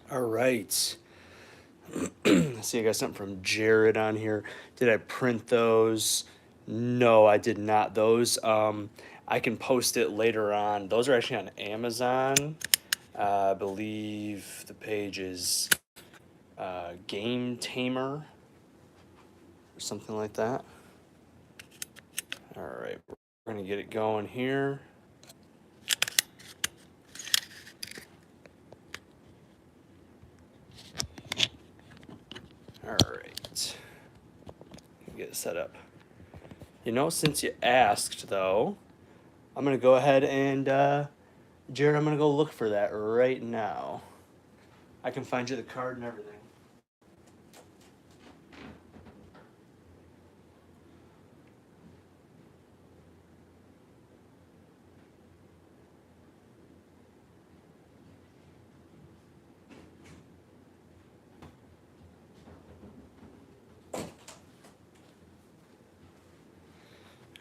All right. See, I got something from Jared on here. Did I print those? No, I did not. Those, I can post it later on. Those are actually on Amazon. I believe the page is Game Tamer or something like that. All right, we're gonna get it going here. All right, get it set up. You know, since you asked though, I'm gonna go ahead and Jared, I'm gonna go look for that right now. I can find you the card and everything.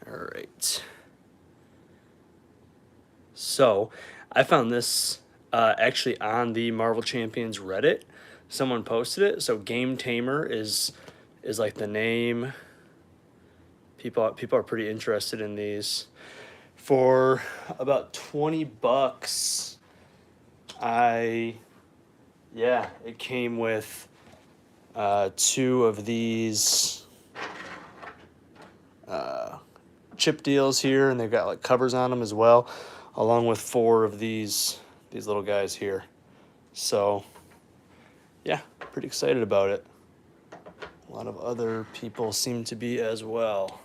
All right. So, I found this actually on the Marvel Champions Reddit. Someone posted it. So, Game Tamer is like the name. People are pretty interested in these. For about $20, I yeah, it came with two of these chip deals here, and they've got like covers on them as well, along with four of these little guys here. So yeah, pretty excited about it. A lot of other people seem to be as well.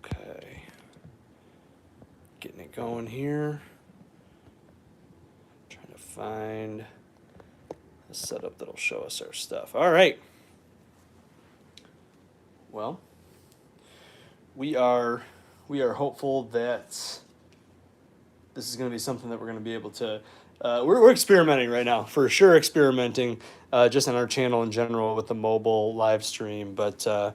Okay, getting it going here. Trying to find a setup that'll show us our stuff. All right. Well, we are hopeful that this is going to be something that we're going to be able to. We're experimenting right now, for sure. Experimenting just on our channel in general with the mobile live stream, but let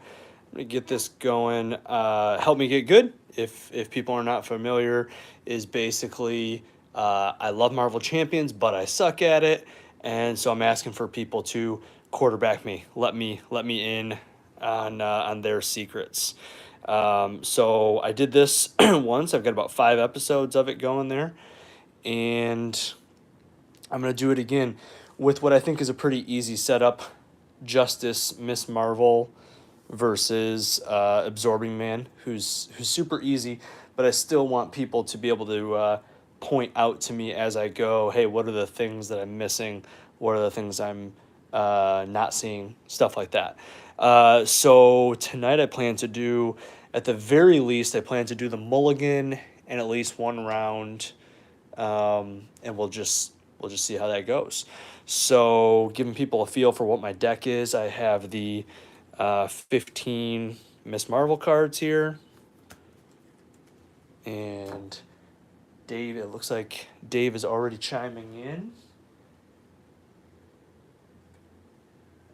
me get this going. Help me get good. If people are not familiar, is basically I love Marvel Champions, but I suck at it, and so I'm asking for people to quarterback me. Let me in on their secrets. So I did this once. I've got about 5 episodes of it going there, and I'm gonna do it again with what I think is a pretty easy setup: Justice, Miss Marvel versus Absorbing Man, who's super easy, but I still want people to be able to point out to me as I go. Hey, what are the things that I'm missing? What are the things I'm not seeing? Stuff like that. So tonight I plan to do, at the very least, I plan to do the mulligan and at least one round, and we'll just see how that goes. So giving people a feel for what my deck is, I have the 15 Miss Marvel cards here, and Dave. It looks like Dave is already chiming in.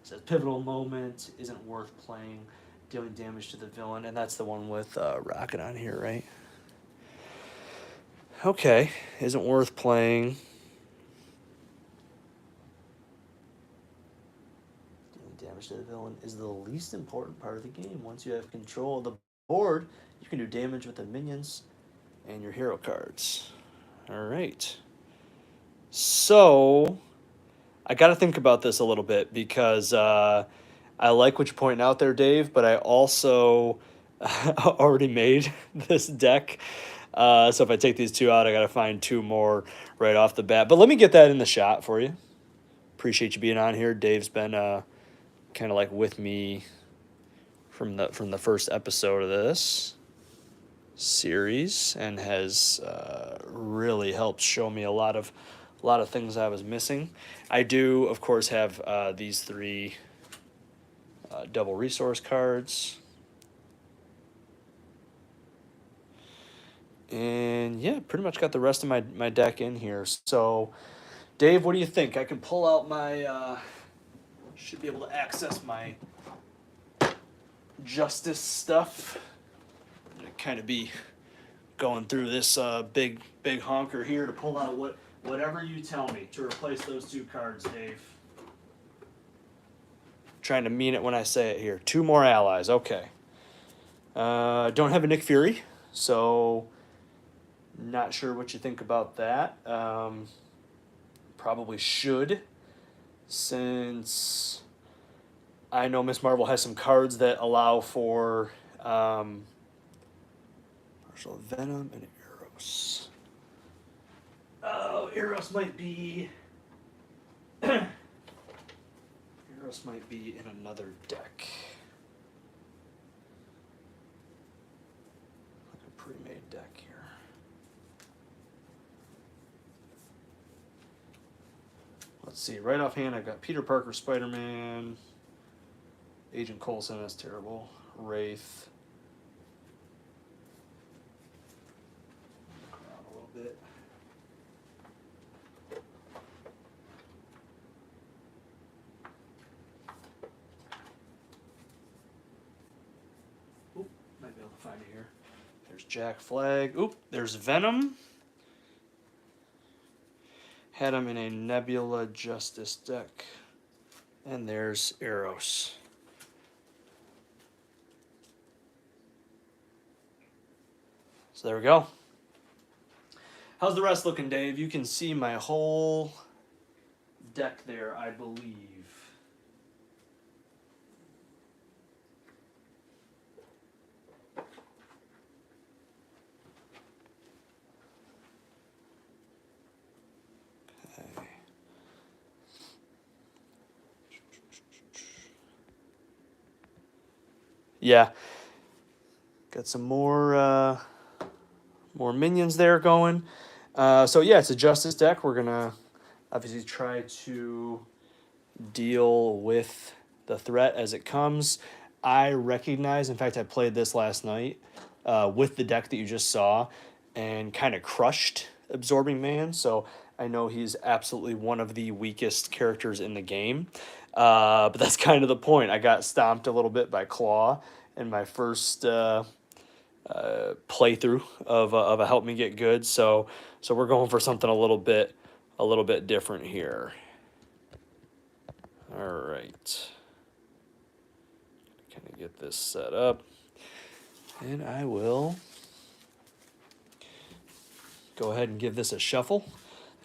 It says pivotal moment isn't worth playing, dealing damage to the villain, and that's the one with Rocket on here, right? Okay, isn't worth playing. Dealing damage to the villain is the least important part of the game. Once you have control of the board, you can do damage with the minions and your hero cards. All right. So I got to think about this a little bit because I like what you're pointing out there, Dave, but I also already made this deck. So if I take these two out, I got to find two more right off the bat. But let me get that in the shot for you. Appreciate you being on here. Dave's been kind of like with me from the first episode of this series and has really helped show me a lot of things I was missing. I do, of course, have these three double resource cards. And yeah, pretty much got the rest of my deck in here. So, Dave, what do you think? I can pull out my, should be able to access my Justice stuff. Kind of be going through this big honker here to pull out Whatever you tell me to replace those 2 cards, Dave. Trying to mean it when I say it here. 2 more allies. Okay. Don't have a Nick Fury, so not sure what you think about that. Probably should, since I know Miss Marvel has some cards that allow for Marshall Venom and Eros. Oh, Eros might be. Eros might be in another deck. Like a pre-made deck here. Let's see. Right offhand, I've got Peter Parker, Spider-Man, Agent Coulson. That's terrible. Wraith. Look around a little bit. Oop, might be able to find it here. There's Jack Flag. Oop, there's Venom. Had him in a Nebula Justice deck. And there's Eros. So there we go. How's the rest looking, Dave? You can see my whole deck there, I believe. Okay. Yeah. Got some more minions there going. So yeah, it's a Justice deck. We're gonna obviously try to deal with the threat as it comes. I recognize, in fact, I played this last night with the deck that you just saw and kind of crushed Absorbing Man. So I know he's absolutely one of the weakest characters in the game. But that's kind of the point. I got stomped a little bit by Claw in my first playthrough of a Help Me Get Good. So we're going for something a little bit different here. All right. Kind of get this set up, and I will go ahead and give this a shuffle.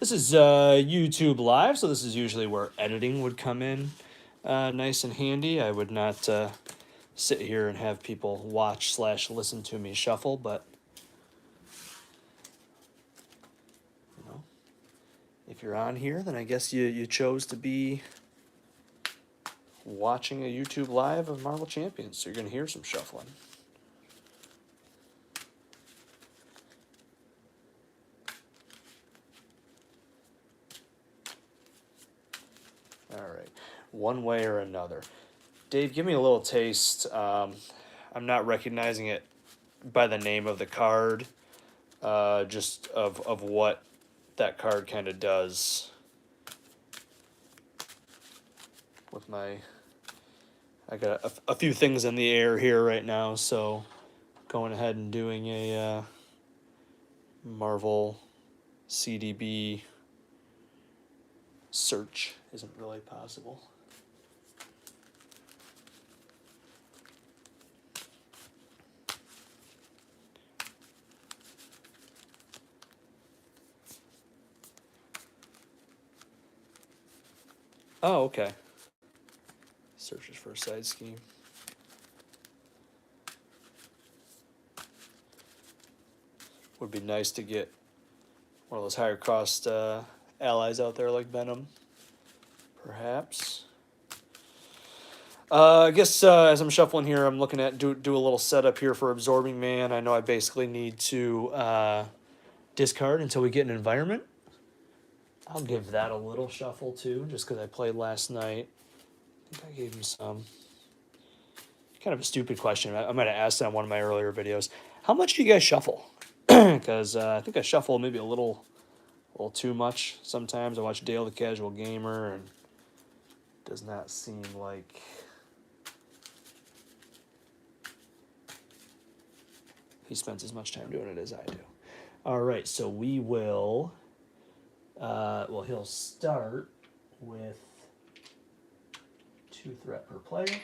This is YouTube Live, so this is usually where editing would come in nice and handy. I would not sit here and have people watch/listen to me shuffle, but you know, if you're on here, then I guess you chose to be watching a YouTube Live of Marvel Champions, so you're going to hear some shuffling. All right, one way or another. Dave, give me a little taste. I'm not recognizing it by the name of the card, just of what that card kind of does with my... I got a few things in the air here right now, so going ahead and doing a Marvel CDB search isn't really possible. Oh, okay. Searches for a side scheme. Would be nice to get one of those higher cost allies out there like Venom, perhaps. I guess as I'm shuffling here, I'm looking at do a little setup here for Absorbing Man. I know I basically need to discard until we get an environment. I'll give that a little shuffle too, just because I played last night. I think I gave him some. Kind of a stupid question. I might have asked it on one of my earlier videos. How much do you guys shuffle? Because I think I shuffle maybe a little too much sometimes. I watch Dale the Casual Gamer, and it does not seem like he spends as much time doing it as I do. All right, so we will Well, he'll start with 2 threat per player,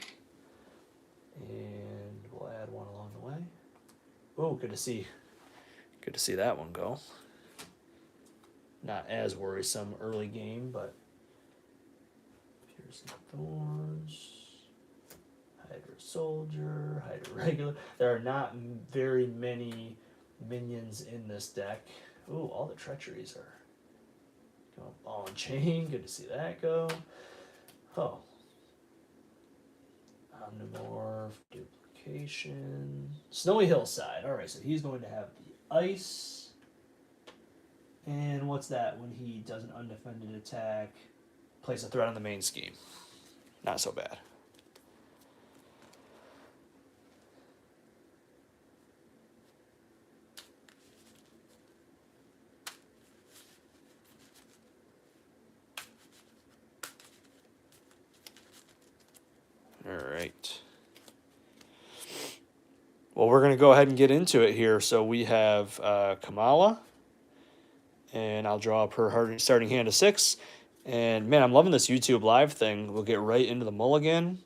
and we'll add 1 along the way. Oh, good to see that one go. Not as worrisome early game, but Piercing Thorns, Hydra Soldier, Hydra Regular. There are not very many minions in this deck. Ooh, all the treacheries are going ball and chain. Good to see that go. Oh. Omnimorph, duplication. Snowy Hillside. Alright, so he's going to have the ice. And what's that when he does an undefended attack? Place a threat on the main scheme. Not so bad. Alright. Well, we're going to go ahead and get into it here. So we have Kamala. And I'll draw up her starting hand of 6. And man, I'm loving this YouTube live thing. We'll get right into the mulligan.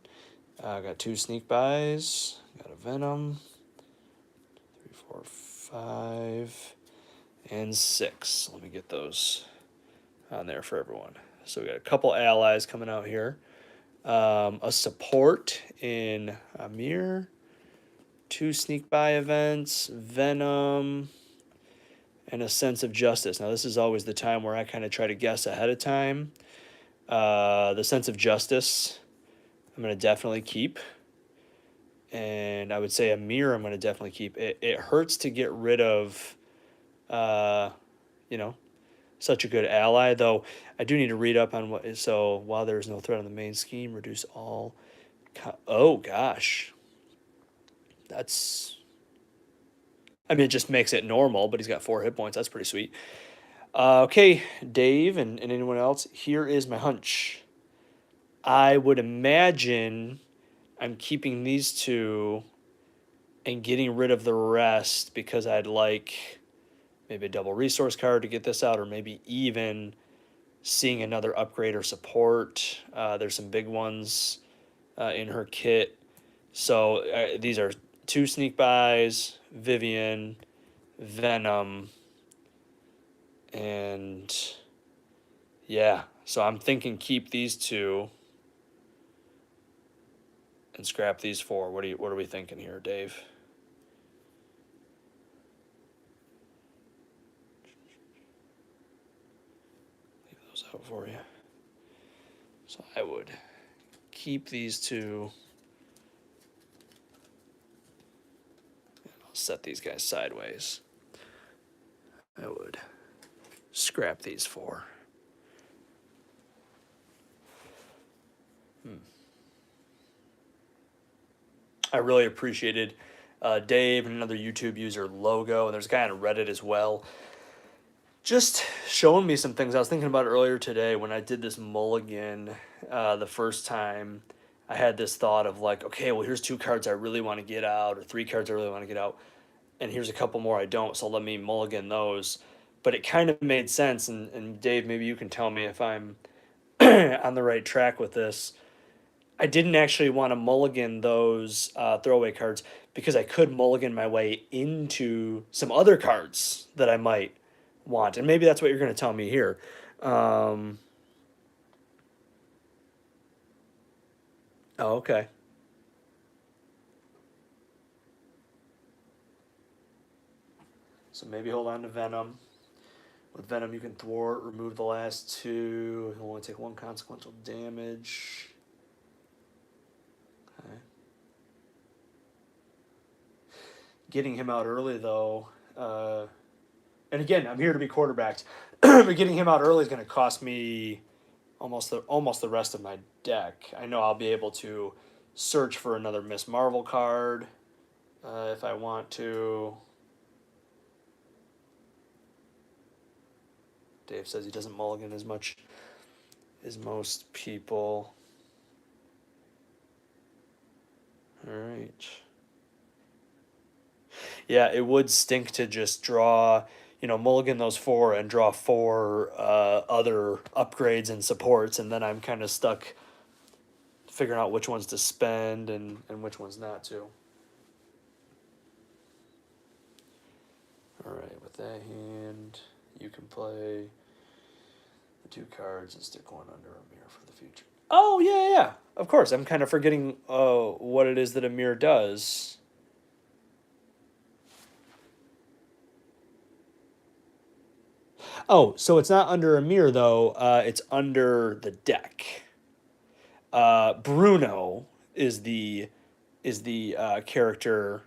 Got 2 sneak buys. Got a Venom. 3, 4, 5, and 6. Let me get those on there for everyone. So we got a couple allies coming out here. A support in Amir. 2 sneak buy events. Venom. And a sense of justice. Now, this is always the time where I kind of try to guess ahead of time. The sense of justice, I'm going to definitely keep. And I would say a mirror, I'm going to definitely keep. It hurts to get rid of, such a good ally, though I do need to read up on what. So, while there's no threat on the main scheme, reduce all. Oh, gosh. It just makes it normal, but he's got 4 hit points. That's pretty sweet. Okay, Dave and anyone else, here is my hunch. I would imagine I'm keeping these 2 and getting rid of the rest because I'd like maybe a double resource card to get this out, or maybe even seeing another upgrade or support. There's some big ones in her kit. So these are 2 sneak buys, Vivian, Venom, and yeah, so I'm thinking keep these 2 and scrap these 4. What are we thinking here, Dave? Leave those out for you. So I would keep these 2. I'll set these guys sideways. I would scrap these 4. I really appreciated Dave and another YouTube user, Logo, and there's a guy on Reddit as well, just showing me some things. I was thinking about it earlier today when I did this mulligan the first time. I had this thought of like, okay, well, here's 2 cards I really want to get out, or 3 cards I really want to get out, and here's a couple more I don't, so let me mulligan those. But it kind of made sense, and Dave, maybe you can tell me if I'm on the right track with this. I didn't actually want to mulligan those throwaway cards because I could mulligan my way into some other cards that I might want. And maybe that's what you're going to tell me here. Oh, okay. So maybe hold on to Venom. With Venom, you can thwart, remove the last 2. He'll only take 1 consequential damage. Okay. Getting him out early, though, and again, I'm here to be quarterbacked, but getting him out early is going to cost me almost the rest of my deck. I know I'll be able to search for another Miss Marvel card if I want to. Dave says he doesn't mulligan as much as most people. All right. Yeah, it would stink to just draw, mulligan those 4 and draw 4 other upgrades and supports, and then I'm kind of stuck figuring out which ones to spend and which ones not to. All right, with that hand, you can play the 2 cards and stick 1 under a mirror for the future. Oh, yeah. Of course, I'm kind of forgetting what it is that a mirror does. Oh, so it's not under a mirror, though. It's under the deck. Bruno is the character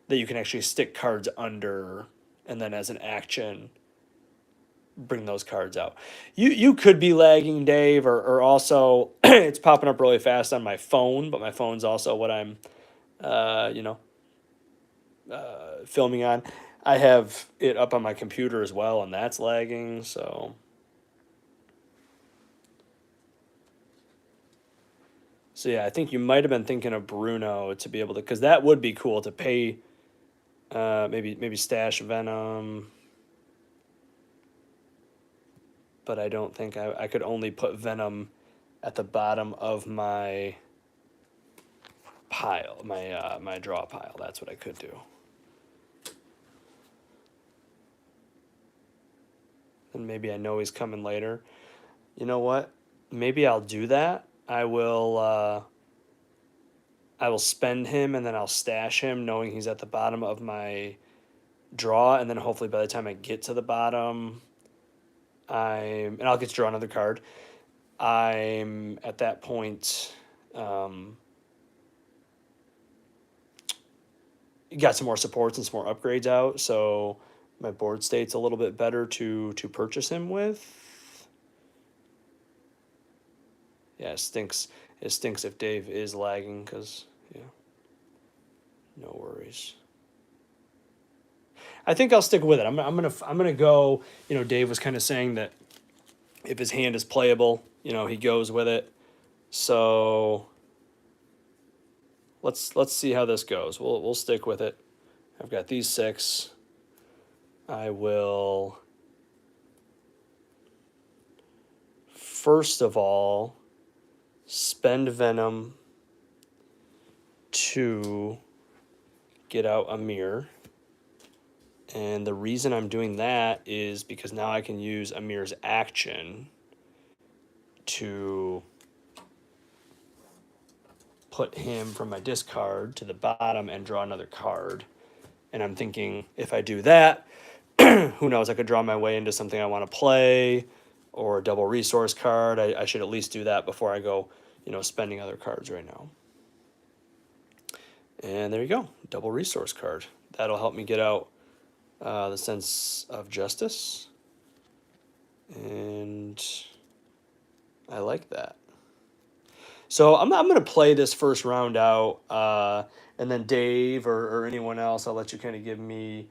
that you can actually stick cards under, and then as an action, bring those cards out. You could be lagging, Dave, or also it's popping up really fast on my phone, but my phone's also what I'm, filming on. I have it up on my computer as well, and that's lagging, so. So yeah, I think you might have been thinking of Bruno to be able to, because that would be cool to pay, maybe stash Venom. But I don't think I could only put Venom at the bottom of my pile, my draw pile. That's what I could do. And maybe I know he's coming later. You know what? Maybe I'll do that. I will spend him and then I'll stash him, knowing he's at the bottom of my draw, and then hopefully by the time I get to the bottom, and I'll get to draw another card. I'm at that point, got some more supports and some more upgrades out, so my board state's a little bit better to purchase him with. Yeah, it stinks. It stinks if Dave is lagging, because yeah, no worries. I think I'll stick with it. I'm gonna go. Dave was kind of saying that if his hand is playable, he goes with it. So let's see how this goes. We'll stick with it. I've got these 6. I will first of all spend Venom to get out a mirror. And the reason I'm doing that is because now I can use Amir's action to put him from my discard to the bottom and draw another card. And I'm thinking, if I do that, who knows, I could draw my way into something I want to play, or a double resource card. I should at least do that before I go, spending other cards right now. And there you go, double resource card. That'll help me get out the sense of justice, and I like that. So I'm going to play this first round out, and then Dave or anyone else, I'll let you kind of give me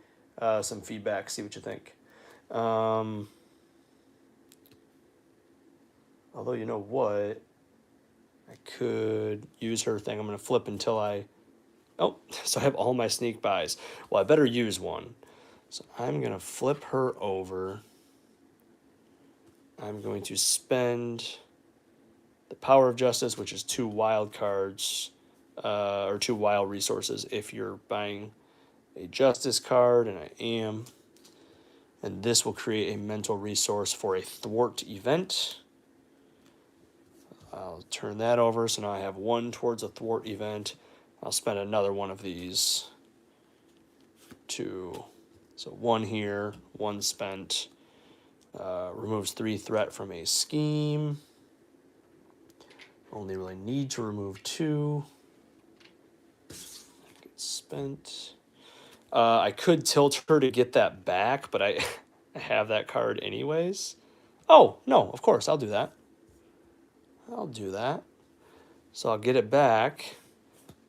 some feedback, see what you think. Although, you know what? I could use her thing. I'm going to flip until oh, so I have all my sneak buys. Well, I better use one. So I'm going to flip her over. I'm going to spend the Power of Justice, which is 2 wild cards, or 2 wild resources if you're buying a Justice card, and I am. And this will create a mental resource for a thwart event. I'll turn that over, so now I have 1 towards a thwart event. I'll spend another one of these to... So 1 here, 1 spent, removes 3 threat from a scheme. Only really need to remove 2. Gets spent. I could tilt her to get that back, but I have that card anyways. Oh, no, of course, I'll do that. So I'll get it back,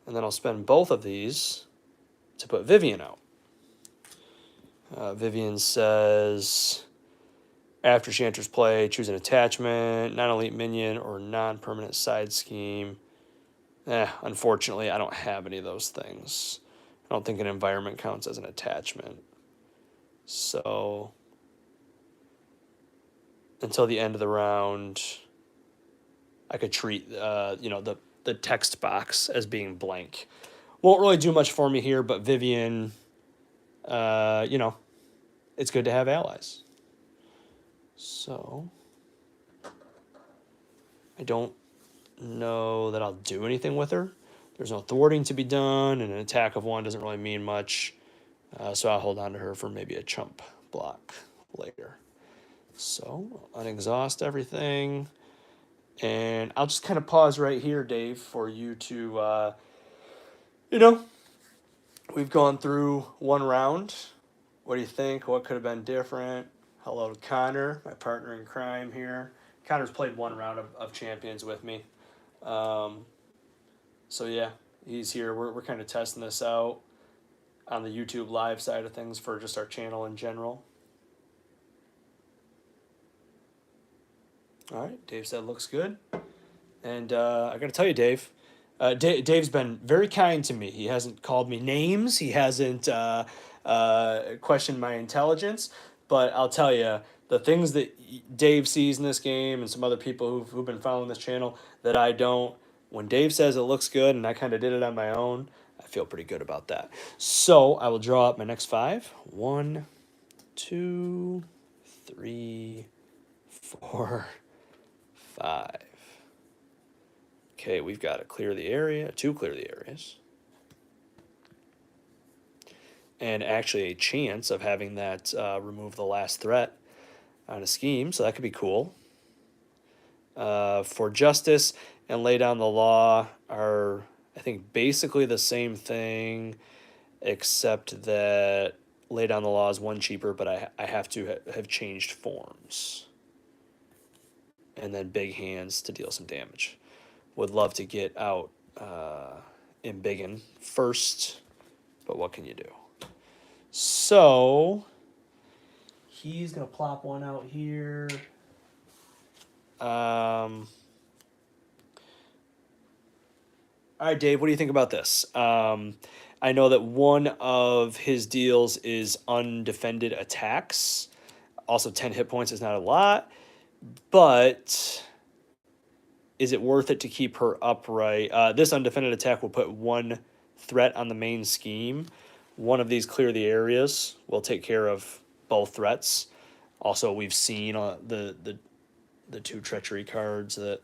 and then I'll spend both of these to put Vivian out. Vivian says, after she enters play, choose an attachment, non-elite minion, or non-permanent side scheme. Unfortunately, I don't have any of those things. I don't think an environment counts as an attachment. So until the end of the round, I could treat the text box as being blank. Won't really do much for me here, but Vivian, it's good to have allies. So I don't know that I'll do anything with her. There's no thwarting to be done, and an attack of 1 doesn't really mean much. So I'll hold on to her for maybe a chump block later. So I'll unexhaust everything. And I'll just kind of pause right here, Dave, for you to, we've gone through 1 round. What do you think? What could have been different? Hello to Connor, my partner in crime here. Connor's played 1 round of Champions with me. So yeah, he's here. We're kind of testing this out on the YouTube live side of things for just our channel in general. All right, Dave said looks good. And I got to tell you, Dave, Dave's been very kind to me. He hasn't called me names. He hasn't questioned my intelligence. But I'll tell you, the things that Dave sees in this game and some other people who've been following this channel that I don't, when Dave says it looks good and I kind of did it on my own, I feel pretty good about that. So I will draw up my next 5. 1, 2, 3, 4, 5. Okay, we've got to clear the area, 2 clear the areas. And actually a chance of having that remove the last threat on a scheme, so that could be cool. For justice and lay down the law are, I think, basically the same thing, except that lay down the law is 1 cheaper, but I have to have changed forms. And then big hands to deal some damage. Would love to get out Embiggen first, but what can you do? So he's gonna plop 1 out here. All right, Dave, what do you think about this? I know that one of his deals is undefended attacks. Also, 10 hit points is not a lot, but is it worth it to keep her upright? This undefended attack will put 1 threat on the main scheme. One of these clear the areas will take care of both threats. Also, we've seen the 2 treachery cards, that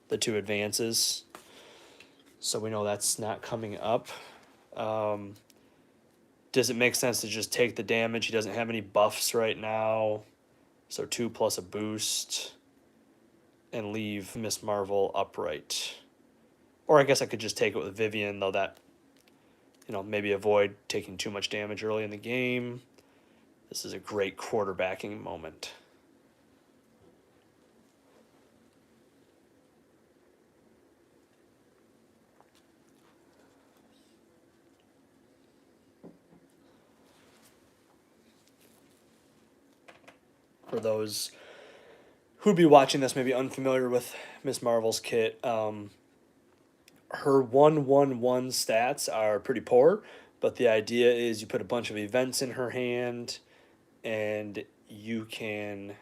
the 2 advances. So we know that's not coming up. Does it make sense to just take the damage? He doesn't have any buffs right now. So 2 plus a boost. And leave Miss Marvel upright. Or I guess I could just take it with Vivian, though that, maybe avoid taking too much damage early in the game. This is a great quarterbacking moment. For those who'd be watching this, maybe unfamiliar with Miss Marvel's kit, her 1/1/1 stats are pretty poor, but the idea is you put a bunch of events in her hand, and you can.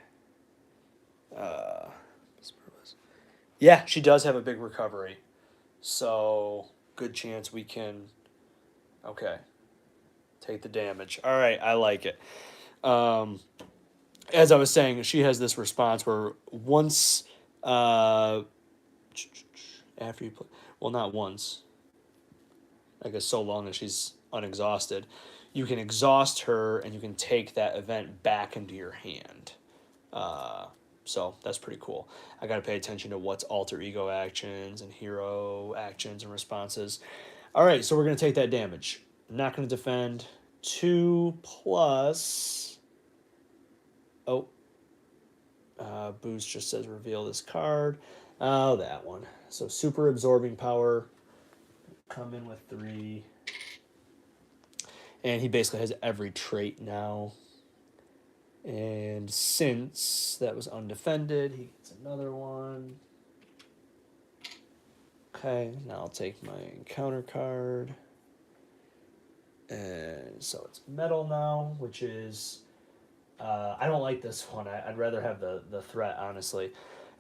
Yeah, she does have a big recovery, so good chance we can. Okay, take the damage. All right, I like it. As I was saying, she has this response where once, after you play, well, not once, I guess so long as she's unexhausted, you can exhaust her and you can take that event back into your hand. So that's pretty cool. I got to pay attention to what's alter ego actions and hero actions and responses. All right, so we're going to take that damage. Not going to defend. 2 plus... Oh. Boost just says reveal this card. Oh, that one. So super absorbing power. Come in with 3. And he basically has every trait now. And since that was undefended, he gets another one. Okay, now I'll take my encounter card. And so it's metal now, which is I don't like this one. I'd rather have the threat, honestly.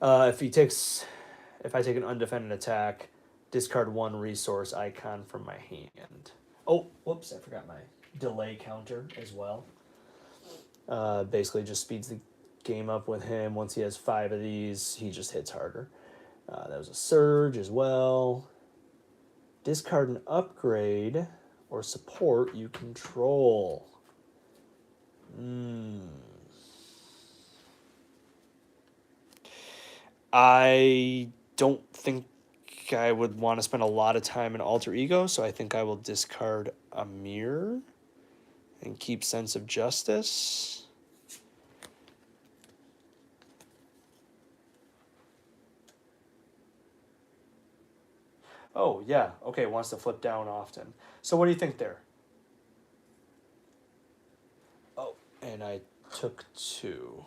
If I take an undefended attack, discard one resource icon from my hand. Oh, whoops! I forgot my delay counter as well. Basically, just speeds the game up with him. Once he has 5 of these, he just hits harder. That was a surge as well. Discard an upgrade or support you control. I don't think I would want to spend a lot of time in Alter Ego, so I think I will discard Amir and keep Sense of Justice. Oh, yeah. Okay, wants to flip down often. So what do you think there? Oh, and I took 2.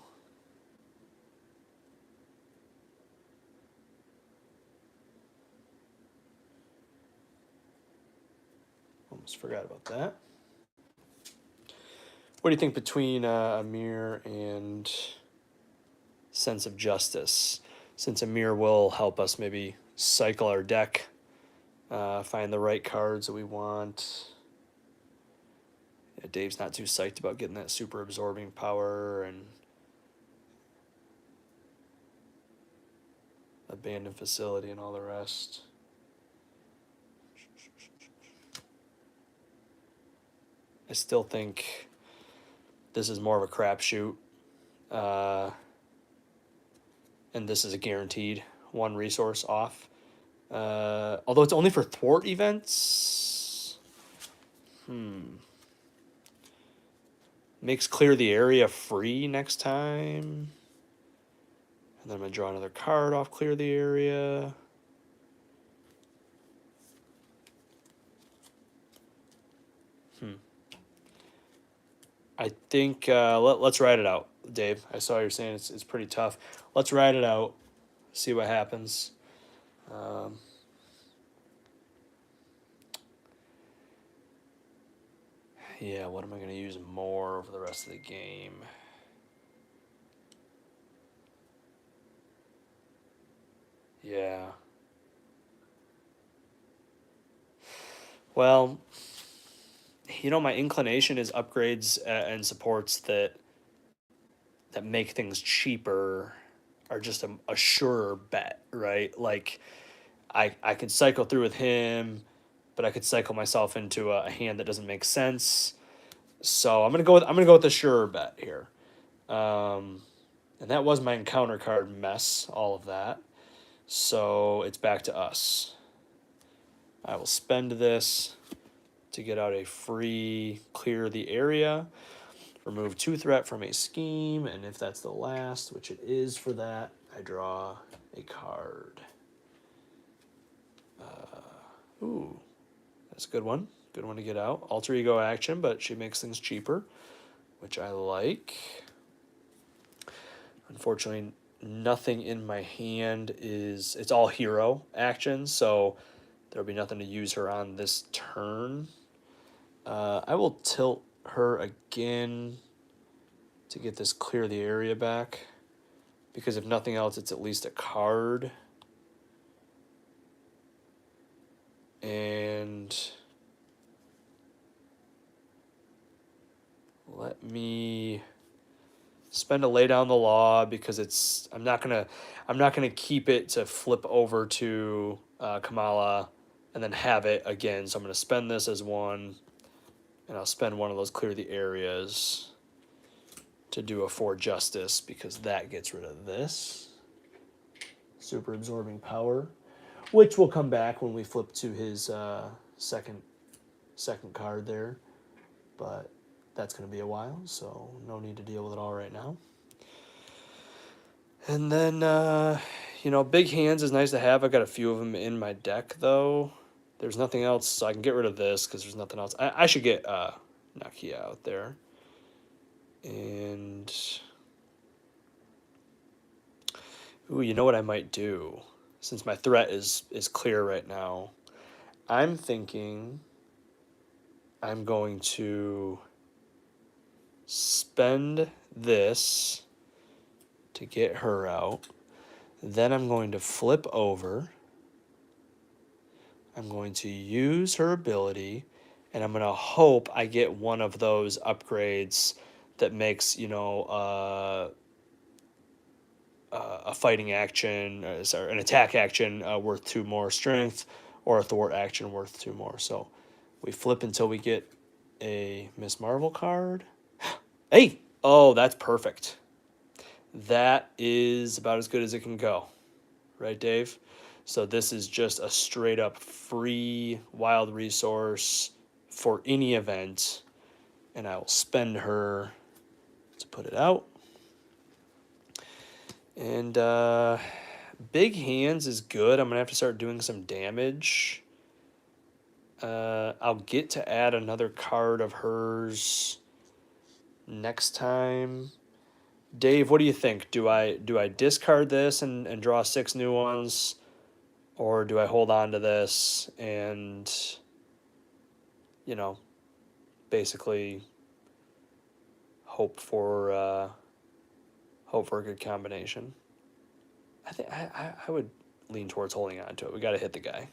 Almost forgot about that. What do you think between Amir and Sense of Justice? Since Amir will help us maybe cycle our deck, find the right cards that we want. Yeah, Dave's not too psyched about getting that super absorbing power and abandoned facility and all the rest. I still think this is more of a crapshoot. And this is a guaranteed 1 resource off. Although it's only for thwart events. Makes clear the area free next time. And then I'm going to draw another card off clear the area. I think let's ride it out, Dave. I saw you're saying it's pretty tough. Let's ride it out, see what happens. Yeah, what am I going to use more over the rest of the game? Yeah. Well, my inclination is upgrades and supports that make things cheaper are just a surer bet, right? Like I could cycle through with him, but I could cycle myself into a hand that doesn't make sense. So I'm gonna go with the surer bet here. And that was my encounter card mess, all of that. So it's back to us. I will spend this to get out a free clear the area. Remove 2 threat from a scheme, and if that's the last, which it is for that, I draw a card. Ooh, that's a good one. Good one to get out. Alter Ego action, but she makes things cheaper, which I like. Unfortunately, nothing in my hand it's all hero actions, so there'll be nothing to use her on this turn. I will tilt her again to get this clear the area back, because if nothing else, it's at least a card. And let me spend a lay down the law, because I'm not gonna keep it to flip over to Kamala and then have it again. So I'm gonna spend this as 1, and I'll spend one of those clear the areas to do a 4 justice, because that gets rid of this super absorbing power, which will come back when we flip to his second card there. But that's going to be a while, so no need to deal with it all right now. And then, big hands is nice to have. I got a few of them in my deck, though. There's nothing else, so I can get rid of this because there's nothing else. I should get Nakia out there. And, ooh, you know what I might do? Since my threat is clear right now, I'm thinking I'm going to spend this to get her out. Then I'm going to flip over. I'm going to use her ability, and I'm going to hope I get one of those upgrades that makes, a fighting action, sorry, an attack action worth 2 more strength, or a thwart action worth 2 more. So we flip until we get a Miss Marvel card. Hey! Oh, that's perfect. That is about as good as it can go. Right, Dave? So this is just a straight up free wild resource for any event. And I will spend her to put it out. And Big Hands is good. I'm going to have to start doing some damage. I'll get to add another card of hers next time. Dave, what do you think? Do I discard this and draw 6 new ones? Or do I hold on to this and, basically hope for a good combination? I think I would lean towards holding on to it. We got to hit the guy.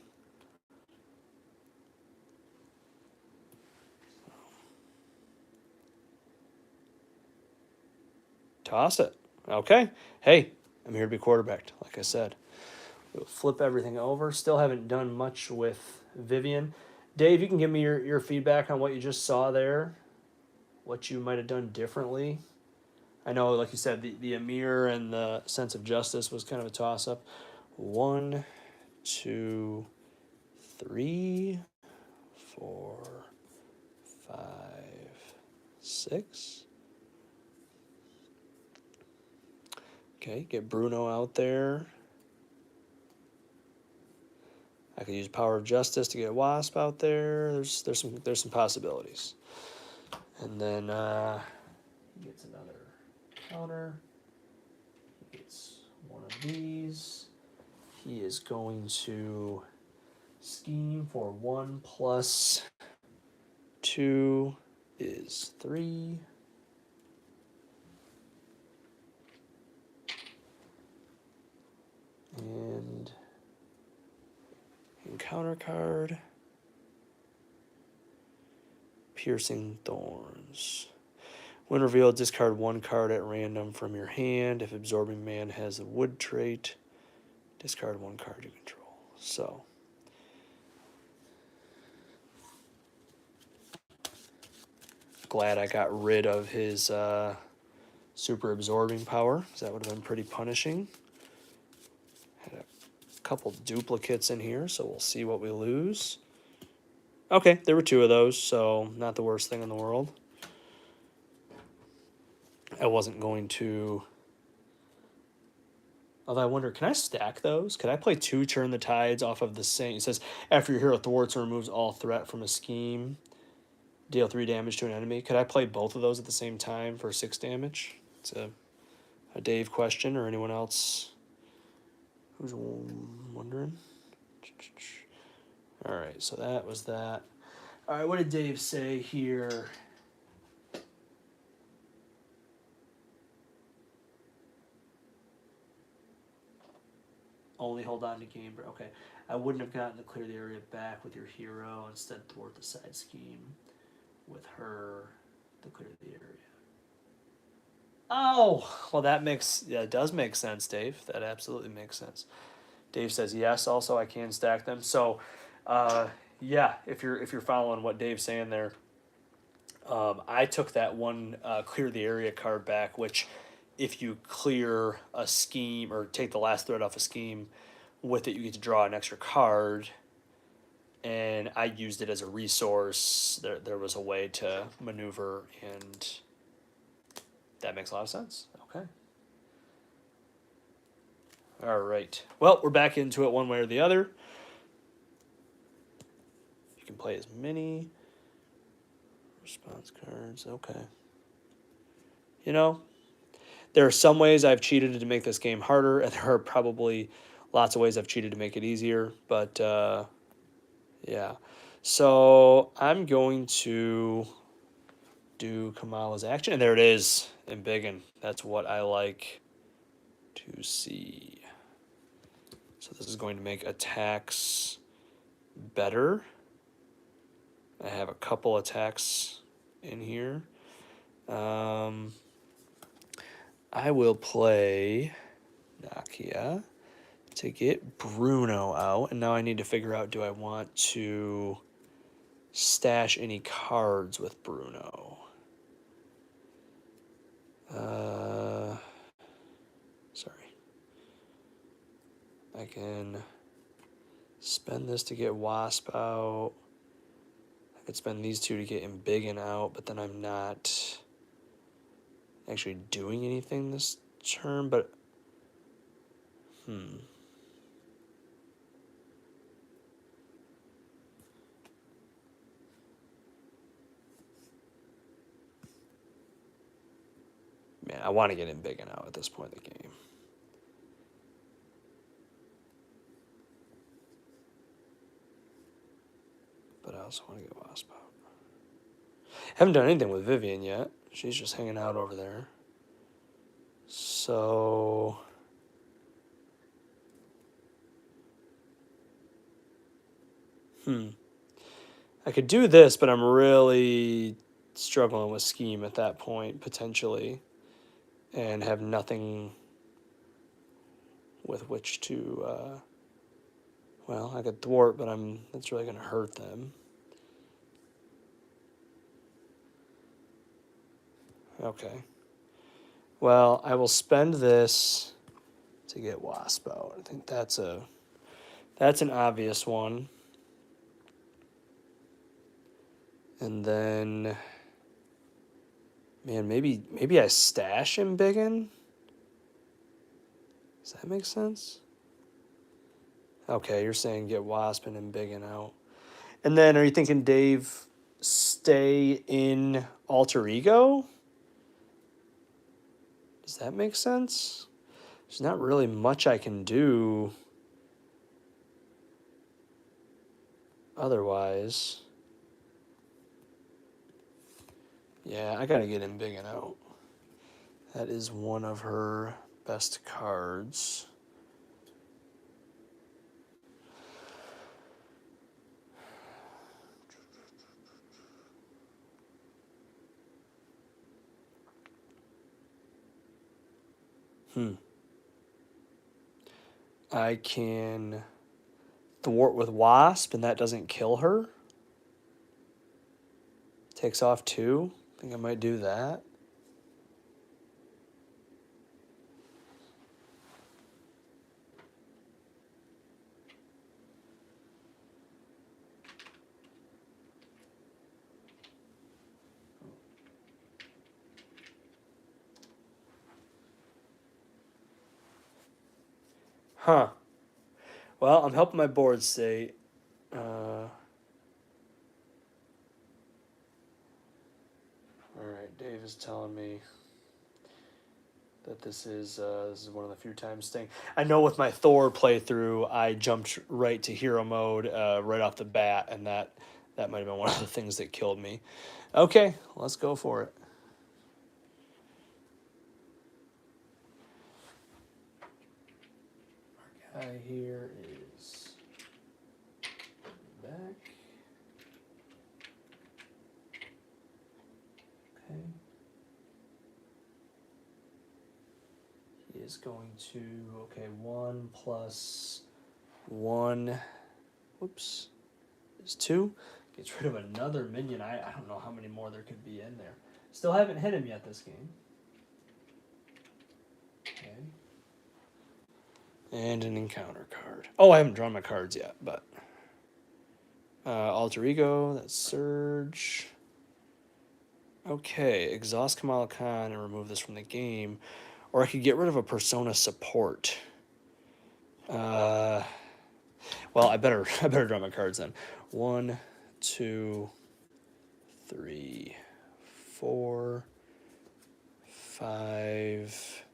Toss it. Okay. Hey, I'm here to be quarterbacked, like I said. We'll flip everything over. Still haven't done much with Vivian. Dave, you can give me your feedback on what you just saw there, what you might have done differently. I know, like you said, the Amir and the sense of justice was kind of a toss-up. 1, 2, 3, 4, 5, 6. Okay, get Bruno out there. I could use Power of Justice to get Wasp out there. There's some possibilities. And then he gets another counter. He gets one of these. He is going to scheme for 1 plus 2 is 3. And encounter card. Piercing Thorns. When revealed, discard 1 card at random from your hand. If Absorbing Man has a wood trait, discard 1 card you control. So, glad I got rid of his super absorbing power, because that would have been pretty punishing. Had a couple duplicates in here, so we'll see what we lose. Okay, there were 2 of those, so not the worst thing in the world. I wasn't going to... Although I wonder, can I stack those? Could I play 2 Turn the Tides off of the same... It says, after your hero thwarts or removes all threat from a scheme, deal 3 damage to an enemy. Could I play both of those at the same time for 6 damage? It's a Dave question, or anyone else who's wondering. All right, so that was that. All right, what did Dave say here? Only hold on to game. Okay, I wouldn't have gotten to clear the area back with your hero. Instead, thwart the side scheme with her to clear the area. Oh, well, it does make sense, Dave. That absolutely makes sense. Dave says yes. Also, I can stack them. So, yeah, if you're following what Dave's saying there, I took that one clear the area card back, which if you clear a scheme or take the last threat off a scheme, with it you get to draw an extra card. And I used it as a resource. There was a way to maneuver, and that makes a lot of sense. Okay. All right. Well, we're back into it one way or the other. You can play as many response cards. Okay. There are some ways I've cheated to make this game harder, and there are probably lots of ways I've cheated to make it easier. But, yeah. So I'm going to do Kamala's action. And there it is, embiggen. That's what I like to see. So this is going to make attacks better. I have a couple attacks in here. I will play Nakia to get Bruno out. And now I need to figure out, do I want to stash any cards with Bruno? Sorry. I can spend this to get Wasp out. I could spend these two to get Embiggen out, but then I'm not actually doing anything this turn, but Man, I want to get Embiggen out at this point in the game. But I also want to get Wasp out. Haven't done anything with Vivian yet. She's just hanging out over there. So I could do this, but I'm really struggling with scheme at that point, potentially, and have nothing with which to, well, I could thwart, but that's really going to hurt them. Okay. Well, I will spend this to get Wasp out. I think that's an obvious one. And then, man, maybe I stash Embiggen? Does that make sense? Okay, you're saying get Wasp and Embiggen out. And then are you thinking Dave stay in Alter Ego? Does that make sense? There's not really much I can do otherwise. Yeah, I gotta get Embiggen out. That is one of her best cards. I can thwart with Wasp, and that doesn't kill her. Takes off 2. I think I might do that. Huh. Well, I'm helping my board state. All right, Dave is telling me that this is one of the few times staying. I know with my Thor playthrough, I jumped right to hero mode right off the bat, and that might have been one of the things that killed me. Okay, let's go for it. Our guy here is back. Okay. He is going to, 1 plus 1, whoops, is 2. Gets rid of another minion. I don't know how many more there could be in there. Still haven't hit him yet this game. Okay. And an encounter card. Oh, I haven't drawn my cards yet, but Alter Ego, that's Surge. Okay, exhaust Kamala Khan and remove this from the game. Or I could get rid of a Persona support. Well, I better draw my cards then. 1, 2, 3, 4, 5,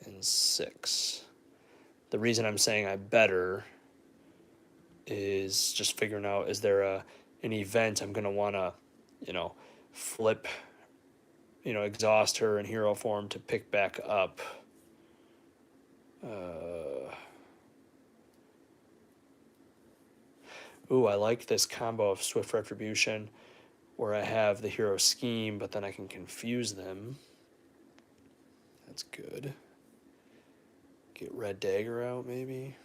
and 6. The reason I'm saying I better is just figuring out, is there an event I'm going to want to, flip, exhaust her in hero form to pick back up. Ooh, I like this combo of Swift Retribution where I have the hero scheme, but then I can confuse them. That's good. Get Red Dagger out, maybe.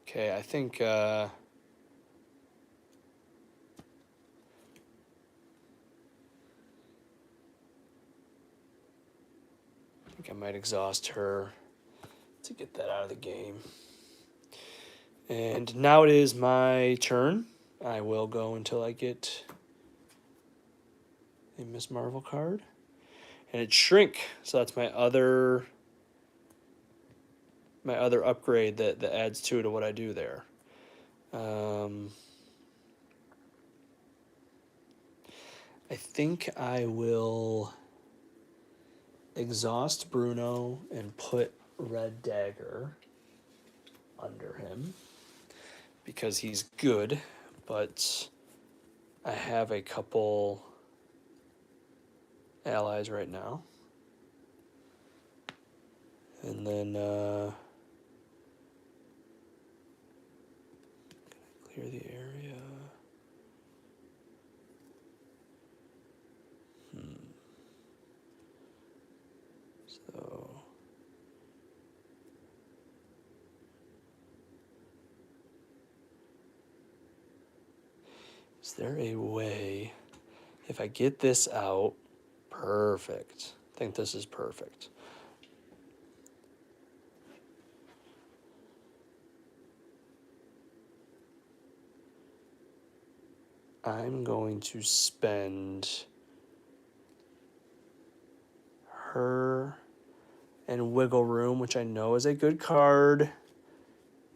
Okay, I think I might exhaust her to get that out of the game. And now it is my turn. I will go until I get a Miss Marvel card. And it's Shrink, so that's my other upgrade that adds 2 to what I do there. I think I will exhaust Bruno and put Red Dagger under him because he's good, but I have a couple allies right now. And then clear the area. So is there a way, if I get this out, perfect. I think this is perfect. I'm going to spend her and Wiggle Room, which I know is a good card.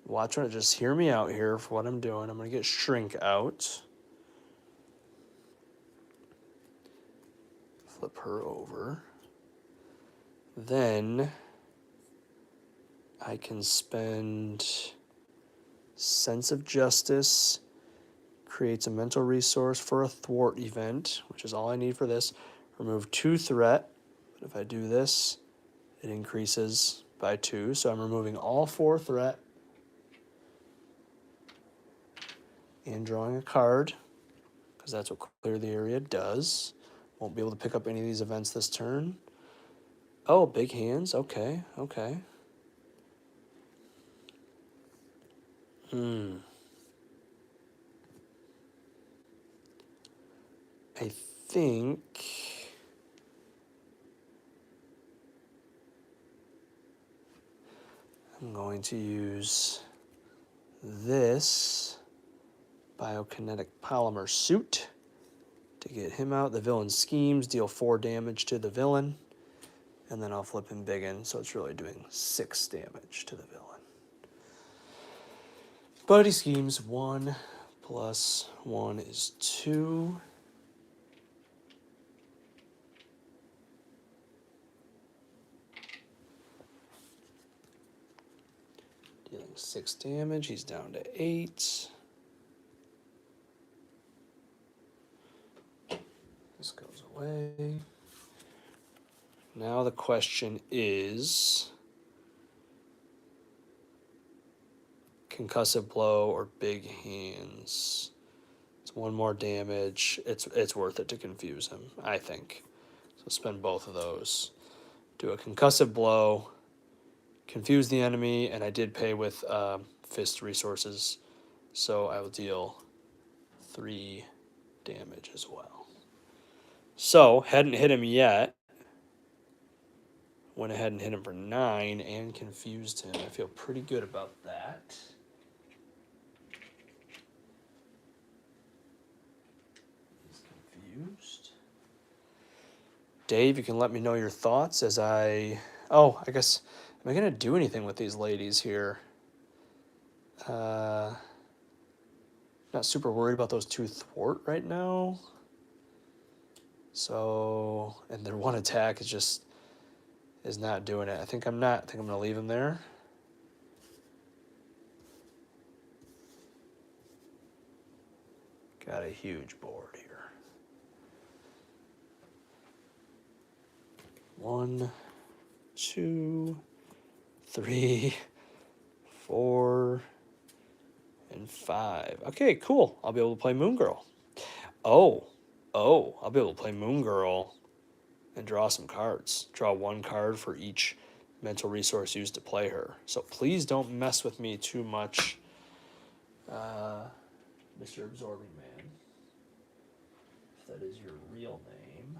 Watch it. Just hear me out here for what I'm doing. I'm going to get Shrink out. Flip her over. Then I can spend Sense of Justice, creates a mental resource for a thwart event, which is all I need for this. Remove 2 threat. But if I do this, it increases by 2. So I'm removing all 4 threat and drawing a card, because that's what Clear the Area does. Won't be able to pick up any of these events this turn. Oh, big hands. Okay, okay. I think I'm going to use this Biokinetic Polymer Suit to get him out. The villain schemes, deal 4 damage to the villain, and then I'll flip him big in, so it's really doing 6 damage to the villain. But he schemes 1 plus 1 is 2. Dealing 6 damage, he's down to 8. This goes away. Now the question is Concussive Blow or Big Hands. It's 1 more damage. It's worth it to confuse him, I think. So spend both of those. Do a Concussive Blow, confuse the enemy, and I did pay with Fist resources, so I will deal 3 damage as well. So, hadn't hit him yet. Went ahead and hit him for 9 and confused him. I feel pretty good about that. He's confused. Dave, you can let me know your thoughts as I... Oh, I guess... Am I going to do anything with these ladies here? Not super worried about those 2 thwart right now. So, and their 1 attack is not doing it. I think I'm going to leave him there. Got a huge board here. 1, 2, 3, 4, and 5. Okay, cool. I'll be able to play Moon Girl. Oh, I'll be able to play Moon Girl and draw some cards. Draw 1 card for each mental resource used to play her. So please don't mess with me too much, Mr. Absorbing Man. If that is your real name.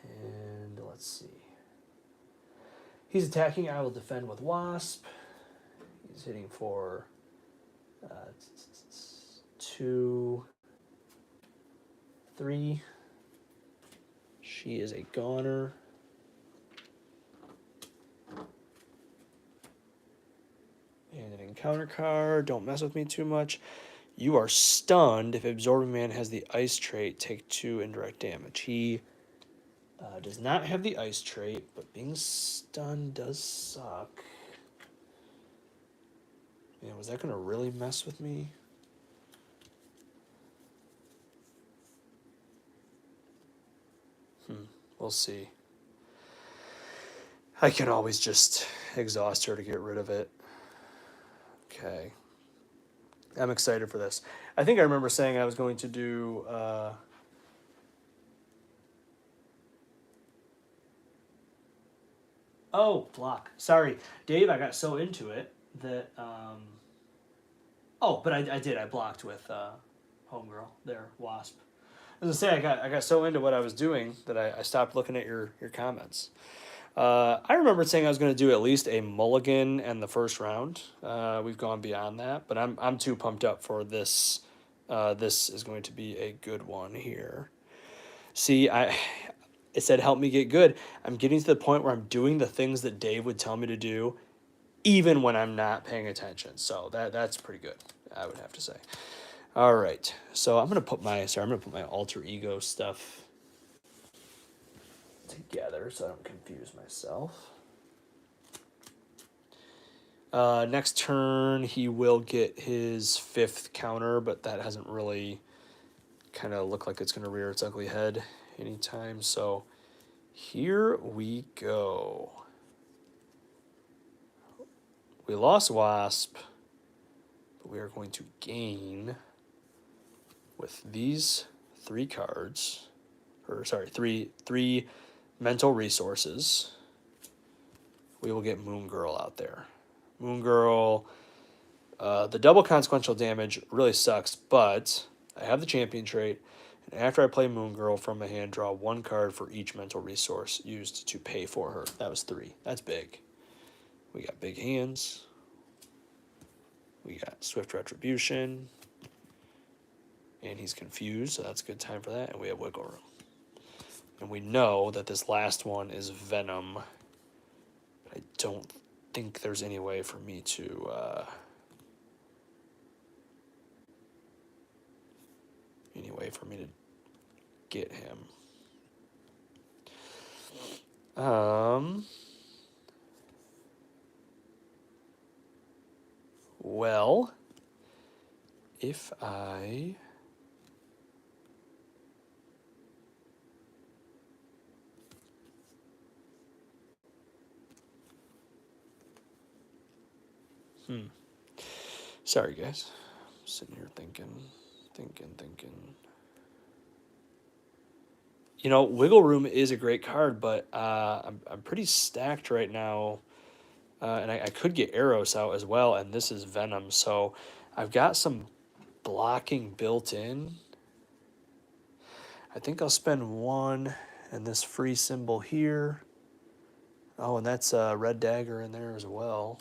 And let's see. He's attacking. I will defend with Wasp. He's hitting for 2, 3. She is a goner. And an encounter card. Don't mess with me too much. You are stunned. If Absorbing Man has the ice trait, take 2 indirect damage. He does not have the ice trait, but being stunned does suck. Man, was that going to really mess with me? We'll see. I can always just exhaust her to get rid of it. Okay. I'm excited for this. I think I remember saying I was going to do... Oh, block. Sorry. Dave, I got so into it that... Oh, but I did. I blocked with Homegirl there, Wasp. As I say, I got so into what I was doing that I stopped looking at your comments. I remember saying I was going to do at least a mulligan in the first round. We've gone beyond that, but I'm too pumped up for this. This is going to be a good one here. See, it said help me get good. I'm getting to the point where I'm doing the things that Dave would tell me to do, even when I'm not paying attention. So that's pretty good, I would have to say. All right, so I'm gonna put my alter ego stuff together so I don't confuse myself. Next turn, he will get his 5th counter, but that hasn't really kind of looked like it's gonna rear its ugly head anytime. So here we go. We lost Wasp, but we are going to gain with these 3 cards, or sorry, three mental resources. We will get Moon Girl out there. Moon Girl, the double consequential damage really sucks, but I have the champion trait, and after I play Moon Girl from my hand, draw 1 card for each mental resource used to pay for her. That was 3. That's big. We got big hands. We got Swift Retribution. And he's confused, so that's a good time for that. And we have wiggle room. And we know that this last one is Venom. But I don't think there's any way for me to... get him. Well, if I... Sorry, guys. I'm sitting here thinking. You know, Wiggle Room is a great card, but I'm pretty stacked right now. And I could get Eros out as well, and this is Venom. So I've got some blocking built in. I think I'll spend 1 and this free symbol here. Oh, and that's a red dagger in there as well,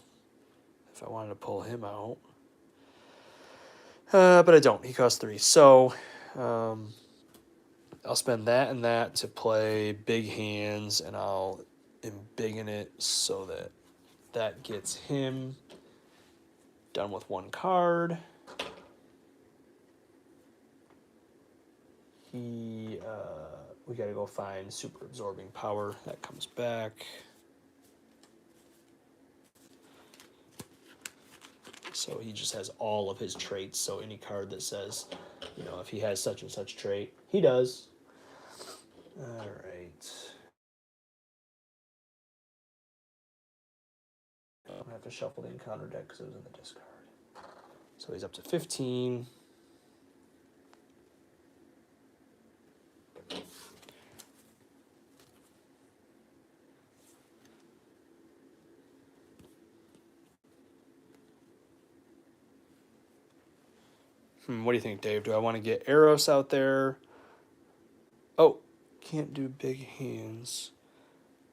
if I wanted to pull him out. But I don't. He costs 3. So I'll spend that and that to play big hands, and I'll embiggen it so that that gets him done with 1 card. We got to go find super absorbing power. That comes back. So he just has all of his traits. So any card that says, you know, if he has such and such trait, he does. All right. I'm going to have to shuffle the encounter deck because it was in the discard. So he's up to 15. What do you think, Dave? Do I want to get Eros out there? Oh, can't do big hands.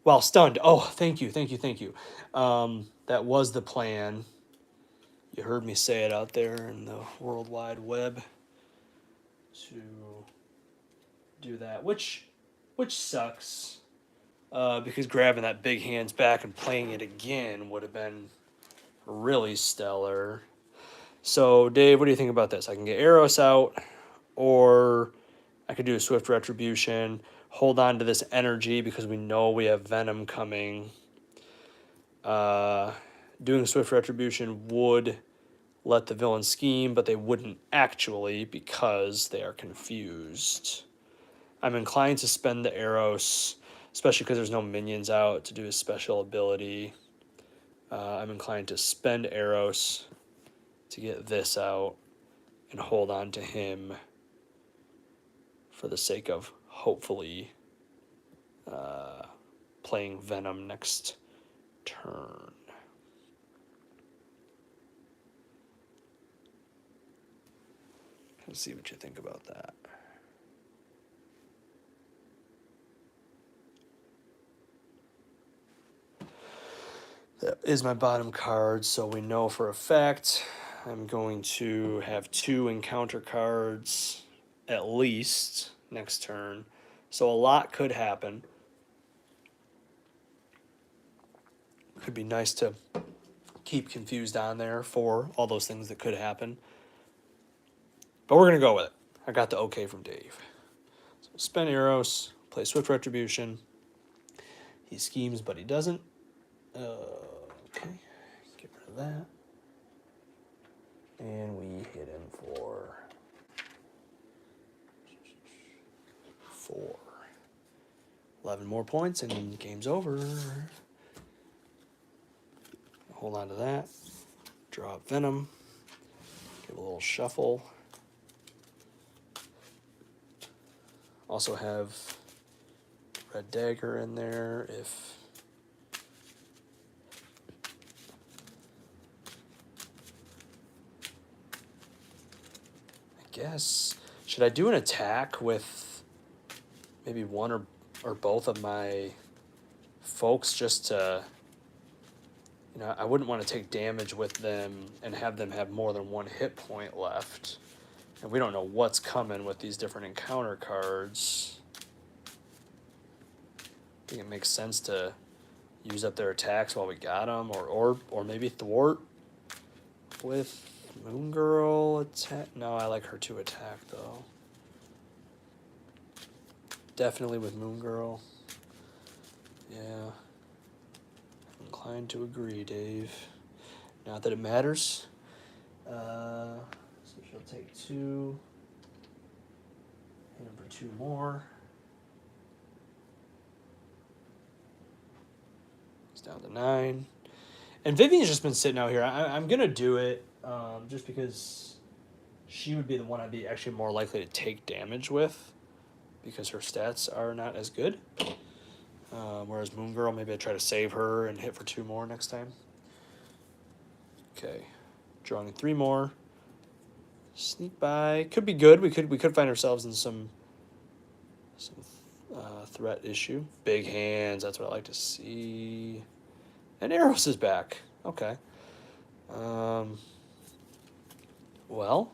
Well, stunned. Oh, thank you. That was the plan. You heard me say it out there in the World Wide Web to do that, which sucks because grabbing that big hands back and playing it again would have been really stellar. So, Dave, what do you think about this? I can get Eros out, or I could do a Swift Retribution, hold on to this energy because we know we have Venom coming. Doing a Swift Retribution would let the villain scheme, but they wouldn't actually because they are confused. I'm inclined to spend the Eros, especially because there's no minions out to do his special ability. I'm inclined to spend Eros to get this out and hold on to him for the sake of hopefully playing Venom next turn. Let's see what you think about that. That is my bottom card, so we know for a fact I'm going to have 2 encounter cards at least next turn. So a lot could happen. Could be nice to keep confused on there for all those things that could happen. But we're going to go with it. I got the okay from Dave. So spend Eros, play Swift Retribution. He schemes, but he doesn't. Okay, get rid of that. And we hit him for 4. 11 more points and game's over. Hold on to that. Draw up Venom. Give a little shuffle. Also have Red Dagger in there if guess. Should I do an attack with maybe one or both of my folks just to, you know, I wouldn't want to take damage with them and have them have more than 1 hit point left. And we don't know what's coming with these different encounter cards. I think it makes sense to use up their attacks while we got them, or maybe thwart with Moon Girl attack. No, I like her to attack though. Definitely with Moon Girl. Yeah. I'm inclined to agree, Dave. Not that it matters. So she'll take 2. Hit him for 2 more. He's down to 9. And Vivian's just been sitting out here. I'm going to do it just because she would be the one I'd be actually more likely to take damage with because her stats are not as good. Whereas Moon Girl, maybe I try to save her and hit for 2 more next time. Okay. Drawing 3 more. Sneak by. Could be good. We could find ourselves in some threat issue. Big hands. That's what I like to see. And Eros is back. Okay. Well,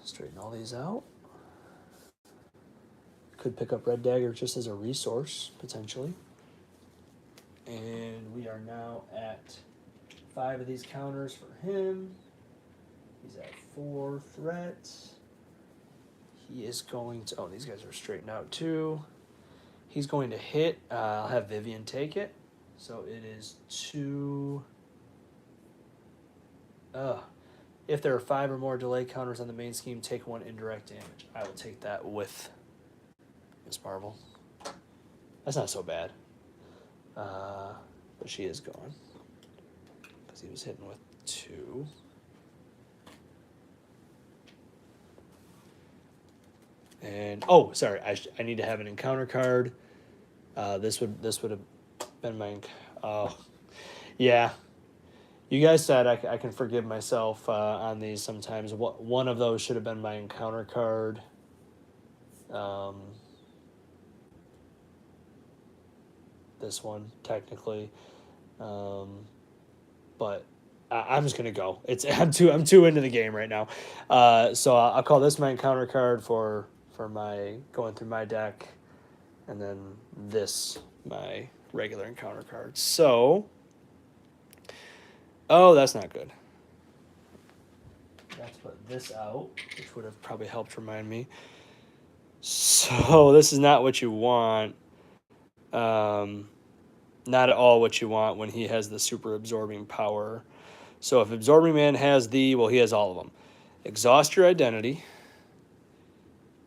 straighten all these out. Could pick up Red Dagger just as a resource, potentially. And we are now at 5 of these counters for him. He's at 4 threats. He is going to... Oh, these guys are straightened out too. He's going to hit. I'll have Vivian take it. So it is 2 If there are 5 or more delay counters on the main scheme, take 1 indirect damage. I will take that with Miss Marvel. That's not so bad. But she is gone. Because he was hitting with 2. And oh, sorry, I need to have an encounter card. This would have been my oh, yeah. You guys said I can forgive myself on these sometimes. One of those should have been my encounter card. This one technically, but I'm just gonna go. I'm too into the game right now. So I'll call this my encounter card for my going through my deck, and then this my regular encounter card. So, oh, that's not good. I have to put this out, which would have probably helped remind me. So this is not what you want. Not at all what you want when he has the super absorbing power. So if Absorbing Man has he has all of them. Exhaust your identity.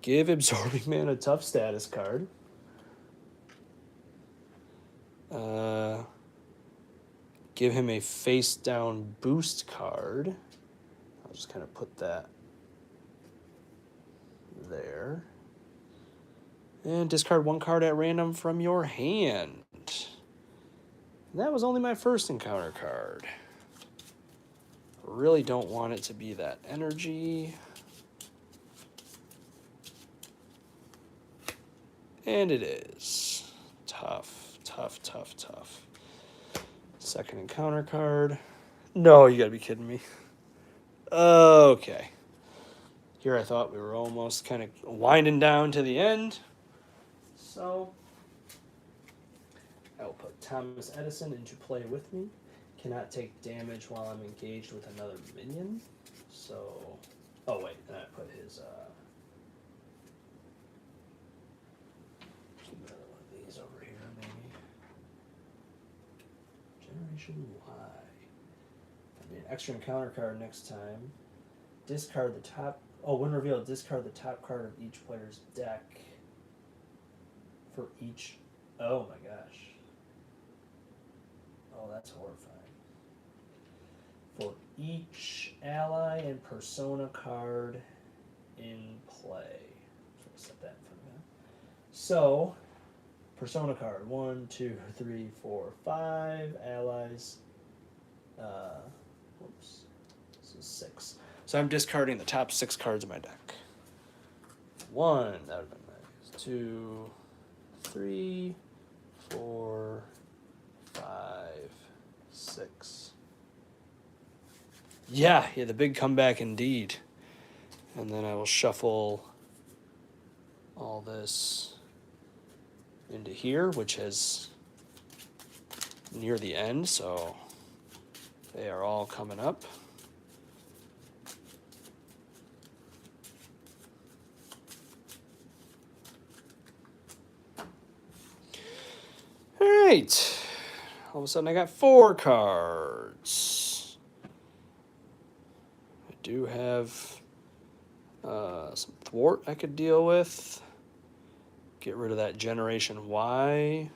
Give Absorbing Man a tough status card. Give him a face down boost card. I'll just kind of put that there. And discard 1 card at random from your hand. And that was only my first encounter card. Really don't want it to be that energy. And it is. Tough, tough, tough, tough. Second encounter card. No, you gotta be kidding me. Okay. Here I thought we were almost kind of winding down to the end. So I will put Thomas Edison into play with me. Cannot take damage while I'm engaged with another minion. So, oh wait, and I put his, keep another one of these over here, maybe. Generation Y. I mean, extra encounter card next time. Discard the top, when revealed, discard the top card of each player's deck. For each, oh my gosh. Oh, that's horrifying. For each ally and persona card in play. So set that in front of me. So, persona card 1, 2, 3, 4, 5 allies. Whoops. This is 6. So I'm discarding the top 6 cards of my deck. 1, that would have been nice. 2, 3, 4, 5, 6. Yeah, the big comeback indeed. And then I will shuffle all this into here, which is near the end, so they are all coming up. All right. All of a sudden I got 4 cards. I do have some thwart I could deal with. Get rid of that Generation Y.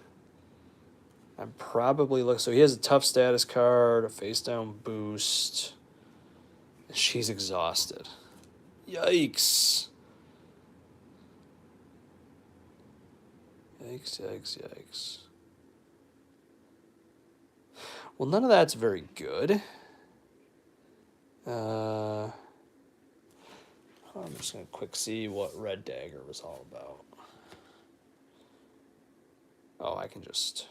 I'm probably looking. So he has a tough status card, a face down boost. She's exhausted. Yikes. Yikes, yikes, yikes. Well, none of that's very good. I'm just going to quick see what Red Dagger was all about. Oh, I can just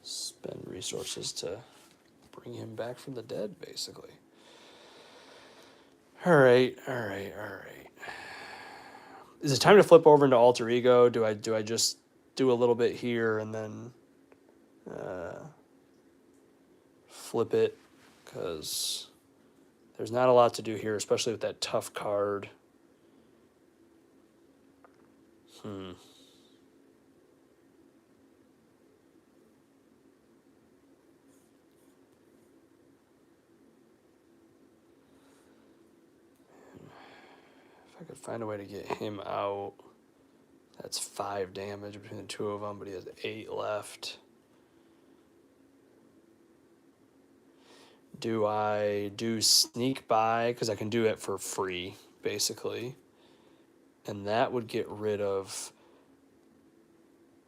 spend resources to bring him back from the dead, basically. All right. Is it time to flip over into Alter Ego? Do I just do a little bit here and then flip it? Because there's not a lot to do here, especially with that tough card. I could find a way to get him out. That's 5 damage between the two of them, but he has 8 left. Do I do sneak by? Because I can do it for free, basically. And that would get rid of...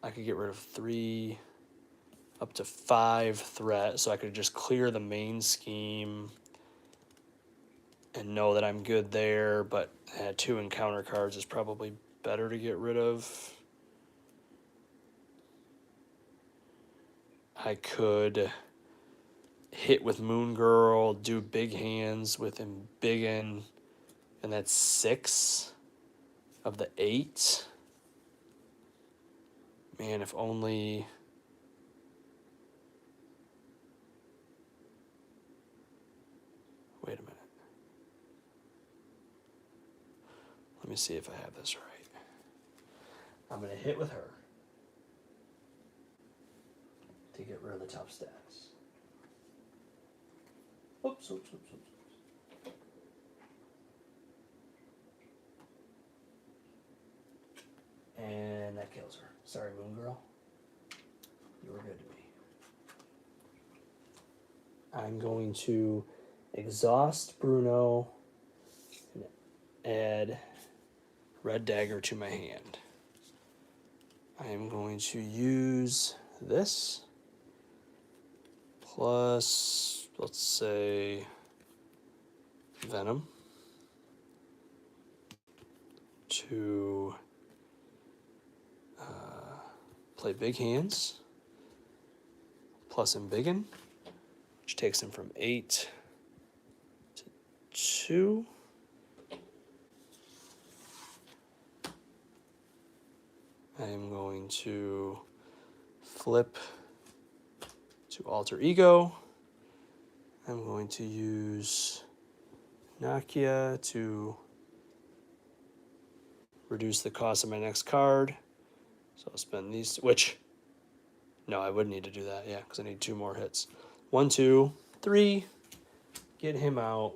I could get rid of 3 up to 5 threat, so I could just clear the main scheme and know that I'm good there, but 2 encounter cards is probably better to get rid of. I could hit with Moon Girl, do big hands with Embiggen, and that's 6 of the 8. Man, if only... Wait a minute. Let me see if I have this right. I'm going to hit with her to get rid of the top stats. Oops. And that kills her. Sorry, Moon Girl. You were good to me. I'm going to exhaust Bruno and add Red Dagger to my hand. I am going to use this plus, let's say, Venom to play Big Hands plus Embiggen, which takes him from 8 to 2. I am going to flip to Alter Ego. I'm going to use Nakia to reduce the cost of my next card. So I'll spend these, which, no, I would need to do that, yeah, because I need 2 more hits. 1, 2, 3, get him out,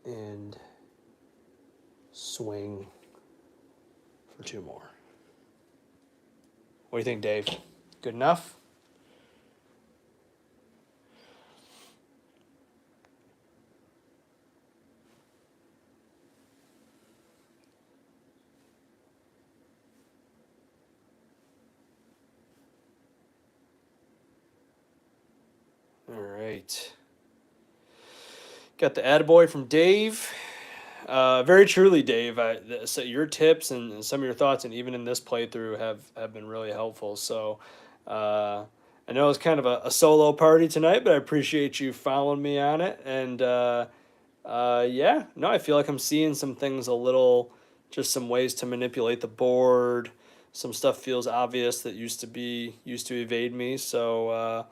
and swing for 2 more. What do you think, Dave? Good enough? All right. Got the attaboy from Dave. Very truly, Dave. So your tips and some of your thoughts, and even in this playthrough, have been really helpful. So I know it's kind of a solo party tonight, but I appreciate you following me on it. And yeah, no, I feel like I'm seeing some things a little, just some ways to manipulate the board. Some stuff feels obvious that used to evade me. So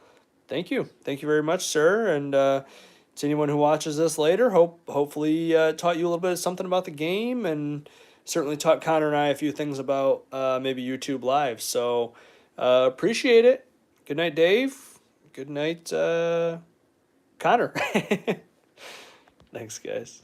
thank you very much, sir. And to anyone who watches this later, hopefully taught you a little bit of something about the game, and certainly taught Connor and I a few things about maybe YouTube Live. So appreciate it. Good night, Dave. Good night, Connor. Thanks, guys.